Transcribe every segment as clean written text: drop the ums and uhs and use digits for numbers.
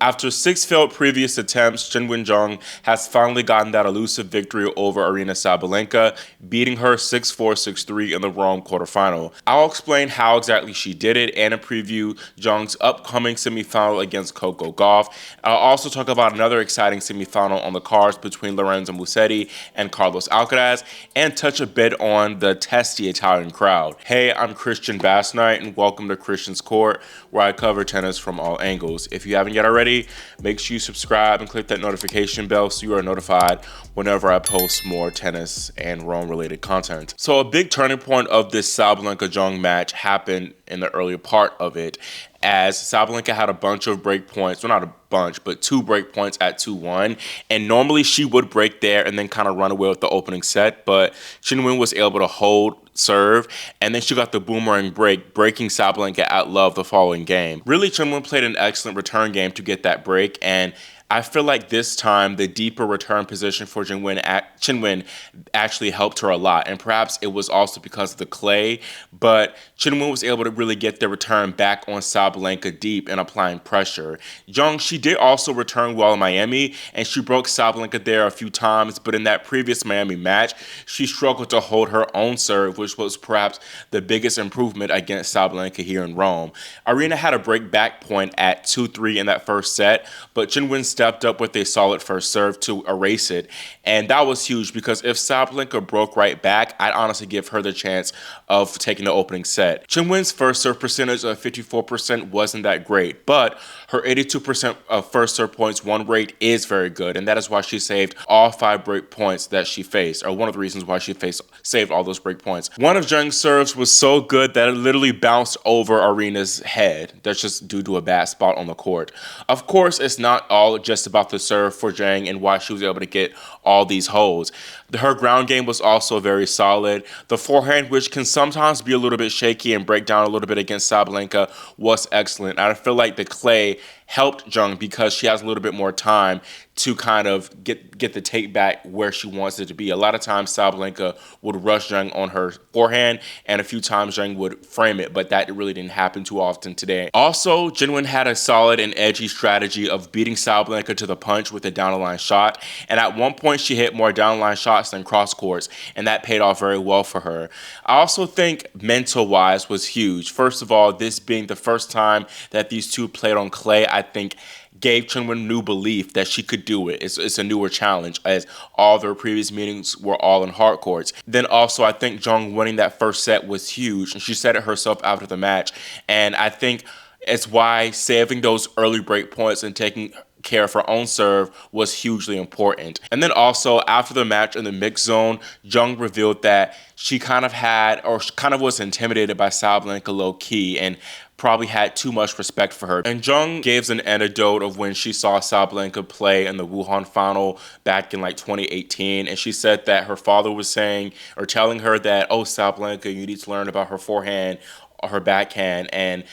After 6 failed previous attempts, Qinwen Zheng has finally gotten that elusive victory over Aryna Sabalenka, beating her 6-4, 6-3 in the Rome quarterfinal. I'll explain how exactly she did it and preview Zheng's upcoming semifinal against Coco Gauff. I'll also talk about another exciting semifinal on the cards between Lorenzo Musetti and Carlos Alcaraz, and touch a bit on the testy Italian crowd. Hey, I'm Christian Bassnight, and welcome to Christian's Court, where I cover tennis from all angles. If you haven't yet already, make sure you subscribe and click that notification bell so you are notified whenever I post more tennis and Rome related content. So a big turning point of this Sabalenka-Zheng match happened in the earlier part of it, as Sabalenka had a bunch of break points, well, not a bunch, but 2 break points at 2-1, and normally she would break there and then kind of run away with the opening set, but Qinwen was able to hold serve, and then she got the boomerang break, breaking Sabalenka at love the following game. Really, Qinwen played an excellent return game to get that break, and I feel like this time the deeper return position for Qinwen actually helped her a lot, and perhaps it was also because of the clay, but Qinwen was able to really get the return back on Sabalenka deep and applying pressure. Zheng, she did also return well in Miami, and she broke Sabalenka there a few times, but in that previous Miami match, she struggled to hold her own serve, which was perhaps the biggest improvement against Sabalenka here in Rome. Aryna had a break back point at 2-3 in that first set, but Qinwen stepped up with a solid first serve to erase it, and that was huge because if Sabalenka broke right back, I'd honestly give her the chance of taking the opening set. Qinwen's first serve percentage of 54% wasn't that great, but her 82% of first serve points won rate is very good, and that is why she saved all 5 break points that she faced, or one of the reasons why she saved all those break points. One of Zheng's serves was so good that it literally bounced over Aryna's head. That's just due to a bad spot on the court. Of course, it's not all just about the serve for Zheng and why she was able to get all these holds. Her ground game was also very solid. The forehand, which can sometimes be a little bit shaky and break down a little bit against Sabalenka, was excellent. I feel like the clay helped Zheng because she has a little bit more time to kind of get the take back where she wants it to be. A lot of times Sabalenka would rush Zheng on her forehand, and a few times Zheng would frame it, but that really didn't happen too often today. Also, Qinwen had a solid and edgy strategy of beating Sabalenka to the punch with a down-the-line shot, and at one point she hit more down-the-line shots than cross courts, and that paid off very well for her. I also think mental-wise was huge. First of all, this being the first time that these two played on clay, I think gave Qinwen new belief that she could do it. It's a newer challenge, as all their previous meetings were all in hard courts. Then also, I think Zheng winning that first set was huge, and she said it herself after the match, and I think it's why saving those early break points and taking care of her own serve was hugely important. And then also, after the match in the mixed zone, Zheng revealed that she kind of was intimidated by Sabalenka low-key and probably had too much respect for her. And Zheng gives an anecdote of when she saw Sabalenka play in the Wuhan final back in like 2018, and she said that her father was saying or telling her that, oh, Sabalenka, you need to learn about her forehand or her backhand, and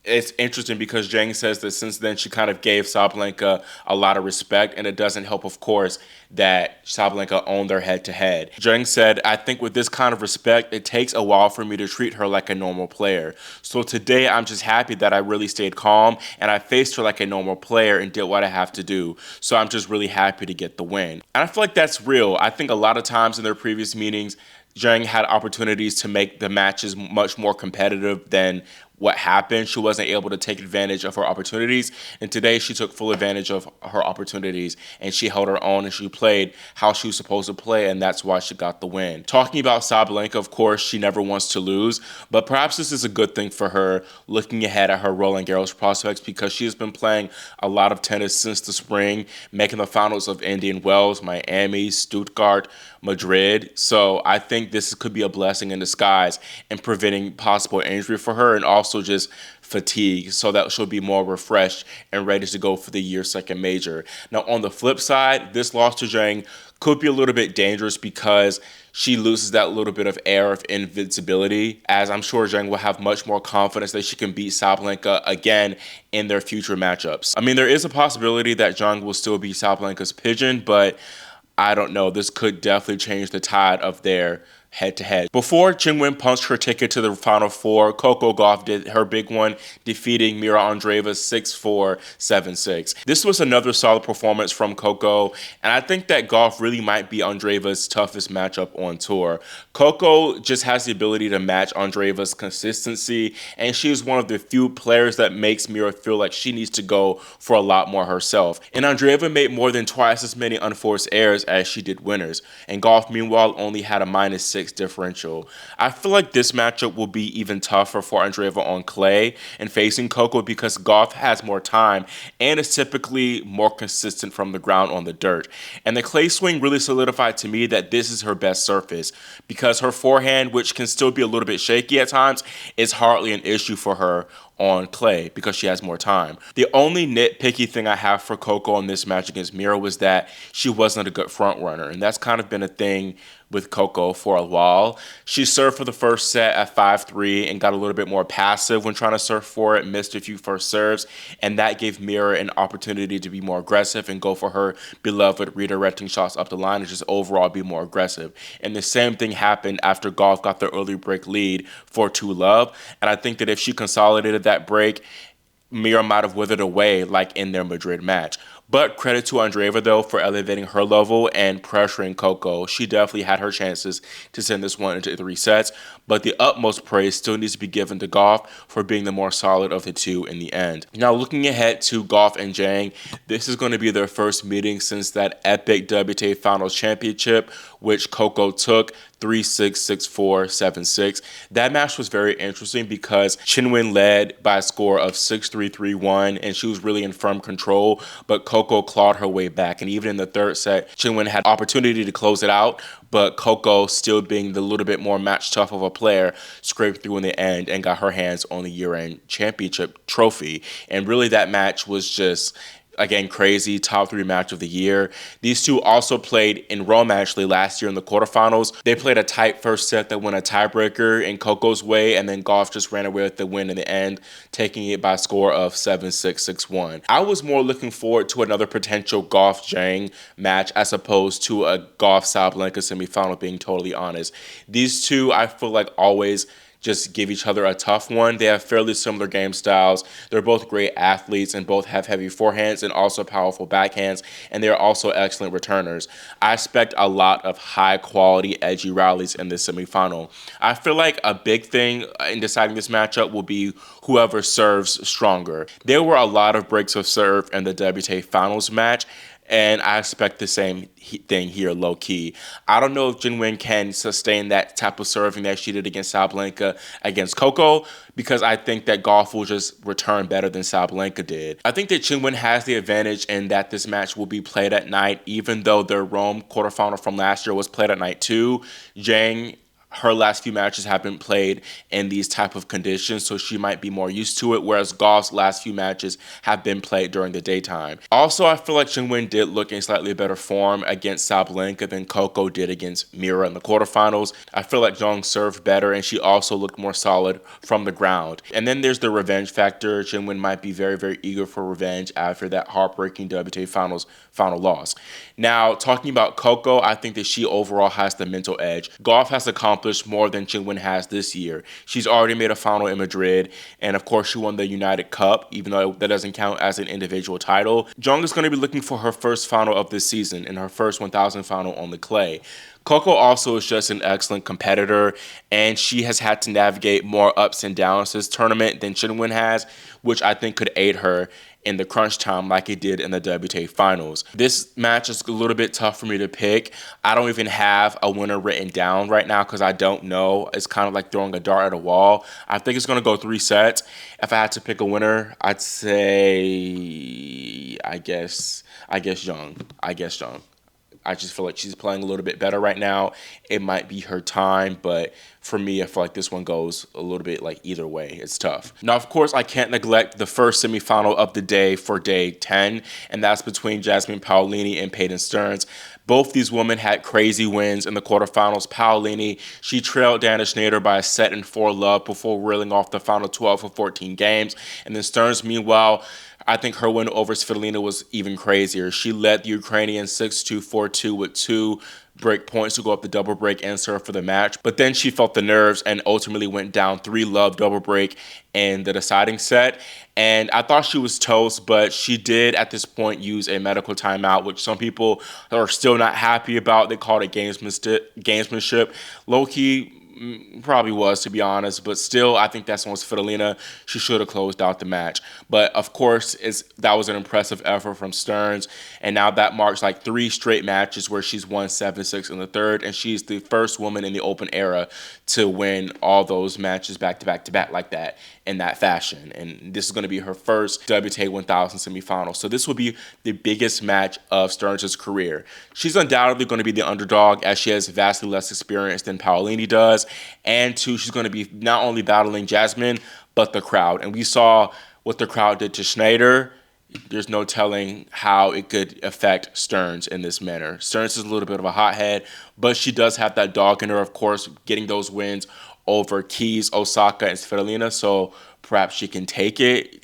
it's interesting because Zheng says that since then she kind of gave Sabalenka a lot of respect, and it doesn't help, of course, that Sabalenka owned their head-to-head. Zheng said, I think with this kind of respect, it takes a while for me to treat her like a normal player. So today, I'm just happy that I really stayed calm, and I faced her like a normal player and did what I have to do. So I'm just really happy to get the win. And I feel like that's real. I think a lot of times in their previous meetings, Zheng had opportunities to make the matches much more competitive than what happened. She wasn't able to take advantage of her opportunities, and today she took full advantage of her opportunities, and she held her own, and she played how she was supposed to play, and that's why she got the win. Talking about Sabalenka, of course, she never wants to lose, but perhaps this is a good thing for her looking ahead at her Roland Garros prospects, because she has been playing a lot of tennis since the spring, making the finals of Indian Wells, Miami, Stuttgart, Madrid. So I think this could be a blessing in disguise in preventing possible injury for her, and also just fatigue, so that she'll be more refreshed and ready to go for the year's second major. Now, on the flip side, this loss to Zheng could be a little bit dangerous because she loses that little bit of air of invincibility, as I'm sure Zheng will have much more confidence that she can beat Sabalenka again in their future matchups. I mean, there is a possibility that Zheng will still be Sabalenka's pigeon, but I don't know. This could definitely change the tide of their head-to-head. Before Qinwen punched her ticket to the Final Four, Coco Gauff did her big one, defeating Mirra Andreeva 6-4, 7-6. This was another solid performance from Coco, and I think that Gauff really might be Andreeva's toughest matchup on tour. Coco just has the ability to match Andreeva's consistency, and she is one of the few players that makes Mirra feel like she needs to go for a lot more herself. And Andreeva made more than twice as many unforced errors as she did winners, and Gauff meanwhile only had a -6 differential. I feel like this matchup will be even tougher for Andreeva on clay and facing Coco because Gauff has more time and is typically more consistent from the ground on the dirt. And the clay swing really solidified to me that this is her best surface because her forehand, which can still be a little bit shaky at times, is hardly an issue for her on clay because she has more time. The only nitpicky thing I have for Coco in this match against Mirra was that she wasn't a good front runner, and that's kind of been a thing with Coco for a while. She served for the first set at 5-3 and got a little bit more passive when trying to serve for it, missed a few first serves, and that gave Mirra an opportunity to be more aggressive and go for her beloved redirecting shots up the line and just overall be more aggressive. And the same thing happened after Gauff got the early break lead for 2-love, and I think that if she consolidated that break, Mirra might have withered away like in their Madrid match. But credit to Andreeva, though, for elevating her level and pressuring Coco. She definitely had her chances to send this one into 3 sets, but the utmost praise still needs to be given to Gauff for being the more solid of the two in the end. Now, looking ahead to Gauff and Zheng, this is going to be their first meeting since that epic WTA Finals Championship, which Coco took 3-6, 6-4, 7-6. That match was very interesting because Qinwen led by a score of 6-3, 3-1, and she was really in firm control, but Coco clawed her way back. And even in the third set, Qinwen had opportunity to close it out, but Coco, still being the little bit more match tough of a player, scraped through in the end and got her hands on the year-end championship trophy. And really that match was just, again, crazy, top 3 match of the year. These two also played in Rome actually last year in the quarterfinals. They played a tight first set that went a tiebreaker in Coco's way, and then Gauff just ran away with the win in the end, taking it by a score of 7-6, 6-1. I was more looking forward to another potential Gauff-Zheng match as opposed to a Gauff-Sabalenka semifinal, being totally honest. These two, I feel like, always just give each other a tough one. They have fairly similar game styles. They're both great athletes and both have heavy forehands and also powerful backhands, and they're also excellent returners. I expect a lot of high-quality, edgy rallies in this semifinal. I feel like a big thing in deciding this matchup will be whoever serves stronger. There were a lot of breaks of serve in the WTA Finals match, and I expect the same thing here, low-key. I don't know if Qinwen can sustain that type of serving that she did against Sabalenka against Coco, because I think that Gauff will just return better than Sabalenka did. I think that Qinwen has the advantage in that this match will be played at night, even though their Rome quarterfinal from last year was played at night too. Zheng, her last few matches have been played in these type of conditions, so she might be more used to it, whereas Gauff's last few matches have been played during the daytime. Also, I feel like Qinwen did look in slightly better form against Sabalenka than Coco did against Mirra in the quarterfinals. I feel like Zheng served better, and she also looked more solid from the ground. And then there's the revenge factor. Qinwen might be very, very eager for revenge after that heartbreaking WTA Finals final loss. Now, talking about Coco, I think that she overall has the mental edge. Gauff has accomplished more than Qinwen has this year. She's already made a final in Madrid, and of course she won the United Cup, even though that doesn't count as an individual title. Zheng is going to be looking for her first final of this season and her first 1,000 final on the clay. Coco also is just an excellent competitor, and she has had to navigate more ups and downs this tournament than Qinwen has, which I think could aid her in the crunch time like it did in the WTA Finals. This match is a little bit tough for me to pick. I don't even have a winner written down right now because I don't know. It's kind of like throwing a dart at a wall. I think it's going to go 3 sets. If I had to pick a winner, I'd say, I guess Zheng. I just feel like she's playing a little bit better right now. It might be her time, but for me, I feel like this one goes a little bit like either way. It's tough. Now, of course, I can't neglect the first semifinal of the day for day 10, and that's between Jasmine Paolini and Peyton Stearns. Both these women had crazy wins in the quarterfinals. Paolini, she trailed Dana Schneider by a set and 4-love before reeling off the final 12 of 14 games. And then Stearns, meanwhile, I think her win over Svitolina was even crazier. She led the Ukrainian 6-2, 4-2 with 2 break points to go up the double break and serve for the match. But then she felt the nerves and ultimately went down 3-love double break in the deciding set. And I thought she was toast, but she did at this point use a medical timeout, which some people are still not happy about. They called it gamesmanship. Low-key, probably was, to be honest, but still, I think that's on Svitolina. She should have closed out the match. But of course, that was an impressive effort from Stearns, and now that marks like 3 straight matches where she's won 7-6 in the third, and she's the first woman in the Open era to win all those matches back to back to back like that in that fashion. And this is going to be her first WTA 1000 semifinal. So this will be the biggest match of Stearns' career. She's undoubtedly going to be the underdog as she has vastly less experience than Paolini does. And 2, she's going to be not only battling Jasmine, but the crowd. And we saw what the crowd did to Schneider. There's no telling how it could affect Stearns in this manner. Stearns is a little bit of a hothead, but she does have that dog in her, of course, getting those wins over Keys, Osaka, and Svitolina. So perhaps she can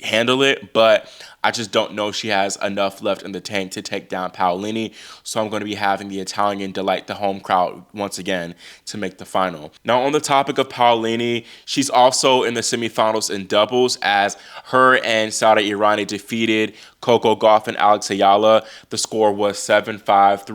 handle it, but I just don't know if she has enough left in the tank to take down Paolini. So I'm going to be having the Italian delight the home crowd once again to make the final. Now, on the topic of Paolini, she's also in the semifinals in doubles as her and Sara Errani defeated Coco Gauff and Alex Eala. The score was 7-5, 3-6,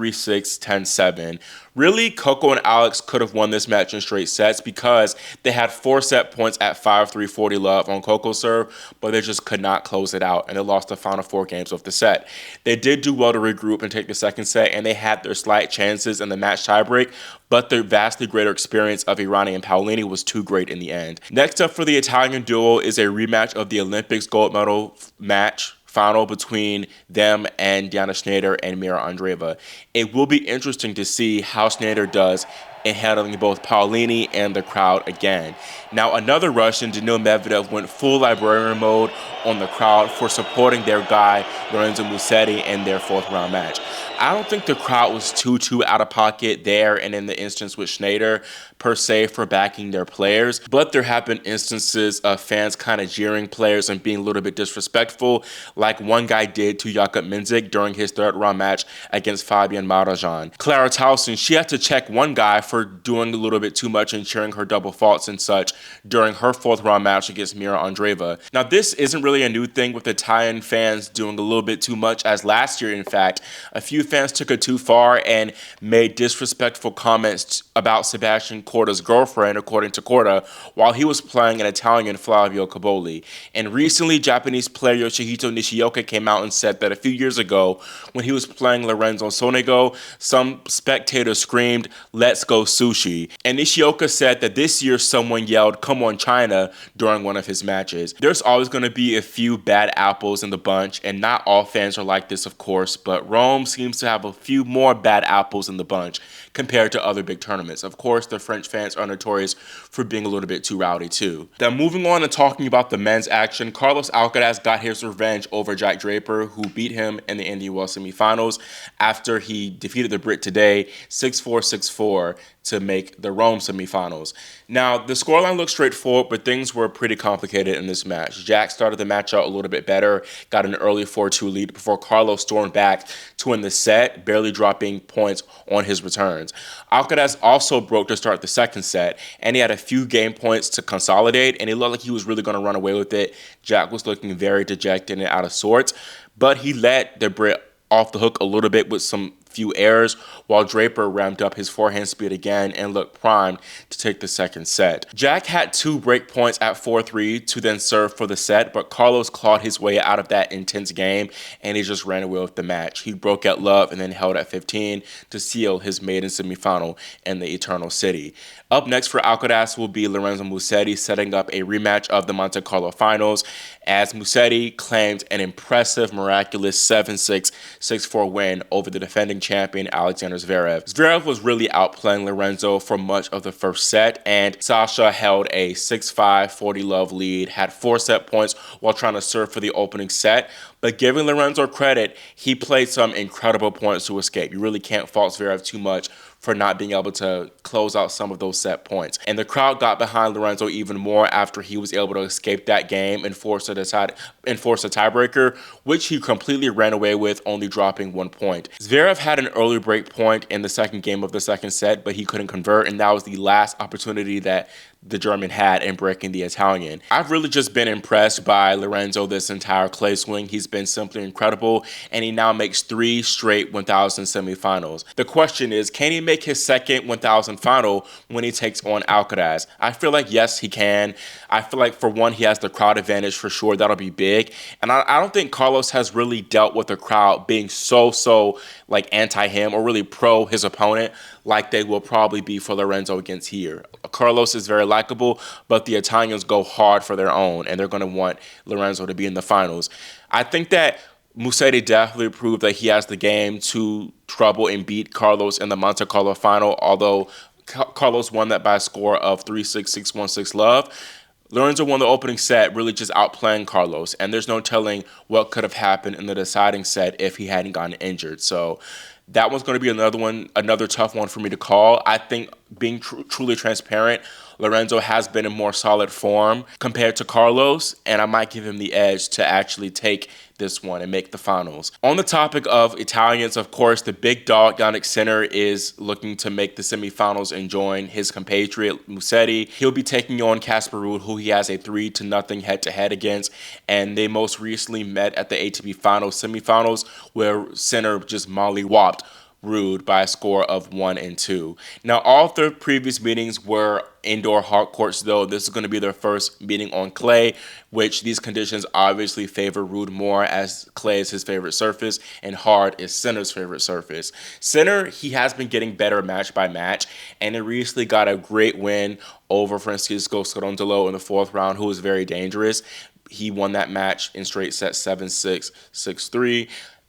10-7. Really, Coco and Alex could have won this match in straight sets because they had 4 set points at 5-3, 40-love on Coco's serve, but they just could not close it out, and they lost the final 4 games of the set. They did do well to regroup and take the second set, and they had their slight chances in the match tiebreak, but their vastly greater experience of Errani and Paolini was too great in the end. Next up for the Italian duo is a rematch of the Olympics gold medal match final between them and Diana Schneider and Mirra Andreeva. It will be interesting to see how Schneider does in handling both Paolini and the crowd again. Now, another Russian, Daniil Medvedev, went full librarian mode on the crowd for supporting their guy, Lorenzo Musetti, in their 4th round match. I don't think the crowd was too out of pocket there and in the instance with Schneider, per se, for backing their players, but there have been instances of fans kind of jeering players and being a little bit disrespectful, like one guy did to Jakub Minzik during his 3rd round match against Fabian Marozsan. Clara Tauson, she had to check one guy for doing a little bit too much and cheering her double faults and such during her 4th round match against Mirra Andreeva. Now, this isn't really a new thing with Italian fans doing a little bit too much, as last year, in fact, a few fans took it too far and made disrespectful comments about Sebastian Corda's girlfriend, according to Corda, while he was playing an Italian Flavio Caboli. And recently, Japanese player Yoshihito Nishioka came out and said that a few years ago, when he was playing Lorenzo Sonego, some spectators screamed, "Let's go sushi." And Nishioka said that this year someone yelled, "Come on China," during one of his matches. There's always going to be a few bad apples in the bunch, and not all fans are like this, of course, but Rome seems to have a few more bad apples in the bunch compared to other big tournaments. Of course, the French fans are notorious for being a little bit too rowdy too. Now, moving on and talking about the men's action, Carlos Alcaraz got his revenge over Jack Draper, who beat him in the Indian Wells semifinals after he defeated the Brit today 6-4, 6-4 to make the Rome semifinals. Now, the scoreline looked straightforward, but things were pretty complicated in this match. Jack started the match out a little bit better, got an early 4-2 lead before Carlos stormed back to win the set, barely dropping points on his returns. Alcaraz also broke to start the second set, and he had a few game points to consolidate, and it looked like he was really going to run away with it. Jack was looking very dejected and out of sorts, but he let the Brit off the hook a little bit with some few errors, while Draper ramped up his forehand speed again and looked primed to take the second set. Jack had 2 break points at 4-3 to then serve for the set, but Carlos clawed his way out of that intense game, and he just ran away with the match. He broke at love and then held at 15 to seal his maiden semifinal in the Eternal City. Up next for Alcaraz will be Lorenzo Musetti, setting up a rematch of the Monte Carlo finals, as Musetti claimed an impressive, miraculous 7-6, 6-4 win over the defending champion Alexander Zverev. Zverev was really outplaying Lorenzo for much of the first set, and Sasha held a 6-5, 40-love lead, had 4 set points while trying to serve for the opening set. But giving Lorenzo credit, he played some incredible points to escape. You really can't fault Zverev too much for not being able to close out some of those set points. And the crowd got behind Lorenzo even more after he was able to escape that game and force a tiebreaker, which he completely ran away with, only dropping 1 point. Zverev had an early break point in the second game of the second set, but he couldn't convert, and that was the last opportunity that the German had in breaking the Italian. I've really just been impressed by Lorenzo this entire clay swing. He's been simply incredible, and he now makes 3 straight 1,000 semifinals. The question is, can he make his second 1,000 final when he takes on Alcaraz? I feel like yes, he can. I feel like for one, he has the crowd advantage for sure. That'll be big. And I don't think Carlos has really dealt with the crowd being so like anti him or really pro his opponent like they will probably be for Lorenzo against here. Carlos is very likable, but the Italians go hard for their own, and they're going to want Lorenzo to be in the finals. I think that Musetti definitely proved that he has the game to trouble and beat Carlos in the Monte Carlo final, although Carlos won that by a score of 3-6, 6-1, 6-love. Lorenzo won the opening set, really just outplaying Carlos, and there's no telling what could have happened in the deciding set if he hadn't gotten injured. So that one's going to be another tough one for me to call. I think being truly transparent, Lorenzo has been in more solid form compared to Carlos, and I might give him the edge to actually take this one and make the finals. On the topic of Italians, of course, the big dog Jannik Sinner is looking to make the semifinals and join his compatriot Musetti. He'll be taking on Casper Ruud, who he has a 3-0 head-to-head against, and they most recently met at the ATP Finals semifinals, where Sinner just mollywopped Ruud by a score of 1-2. Now, all their previous meetings were indoor hard courts, though. This is going to be their first meeting on clay, which these conditions obviously favor Ruud more, as clay is his favorite surface and hard is Sinner's favorite surface. Sinner, he has been getting better match by match, and he recently got a great win over Francisco Cerundolo in the 4th round, who was very dangerous. He won that match in straight sets 7-6, 6-3.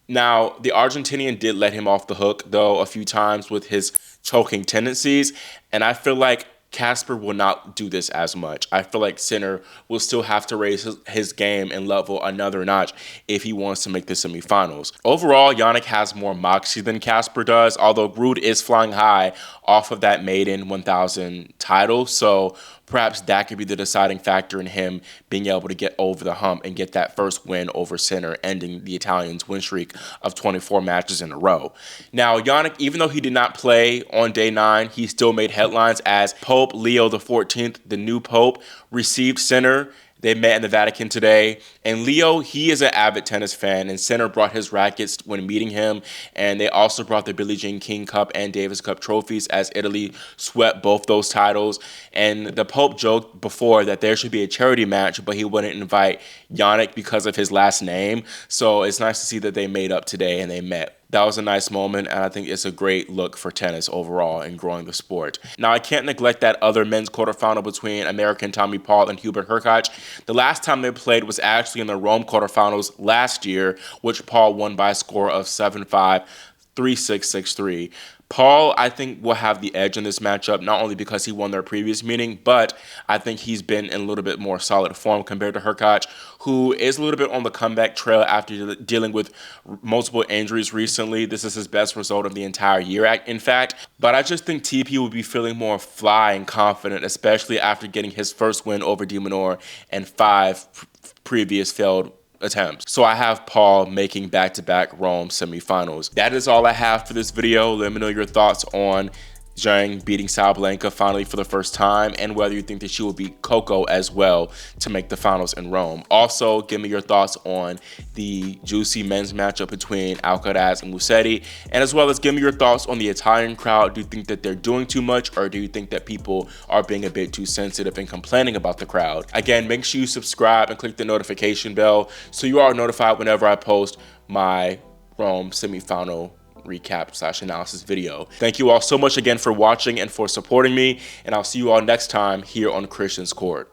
Now, the Argentinian did let him off the hook, though, a few times with his choking tendencies, and I feel like Casper will not do this as much. I feel like Sinner will still have to raise his game and level another notch if he wants to make the semifinals. Overall, Jannik has more moxie than Casper does, although Ruud is flying high off of that maiden 1,000 title, so perhaps that could be the deciding factor in him being able to get over the hump and get that first win over Sinner, ending the Italians' win streak of 24 matches in a row. Now, Jannik, even though he did not play on day 9, he still made headlines as Pope Leo XIV, the new Pope, received Sinner. They met in the Vatican today, and Leo, he is an avid tennis fan, and Sinner brought his rackets when meeting him, and they also brought the Billie Jean King Cup and Davis Cup trophies as Italy swept both those titles. And the Pope joked before that there should be a charity match, but he wouldn't invite Jannik because of his last name, so it's nice to see that they made up today and they met. That was a nice moment, and I think it's a great look for tennis overall in growing the sport. Now, I can't neglect that other men's quarterfinal between American Tommy Paul and Hubert Hurkacz. The last time they played was actually in the Rome quarterfinals last year, which Paul won by a score of 7-5, 3-6, 6-3. Paul, I think, will have the edge in this matchup, not only because he won their previous meeting, but I think he's been in a little bit more solid form compared to Hurkacz, who is a little bit on the comeback trail after dealing with multiple injuries recently. This is his best result of the entire year, in fact. But I just think TP will be feeling more fly and confident, especially after getting his first win over de Minaur and 5 previous failed attempts. So I have Paul making back-to-back Rome semifinals. That is all I have for this video. Let me know your thoughts on Zheng beating Sabalenka finally for the first time, and whether you think that she will beat Coco as well to make the finals in Rome. Also, give me your thoughts on the juicy men's matchup between Alcaraz and Musetti, and as well as give me your thoughts on the Italian crowd. Do you think that they're doing too much, or do you think that people are being a bit too sensitive and complaining about the crowd? Again, make sure you subscribe and click the notification bell so you are notified whenever I post my Rome semifinal recap/analysis video. Thank you all so much again for watching and for supporting me, and I'll see you all next time here on Christian's Court.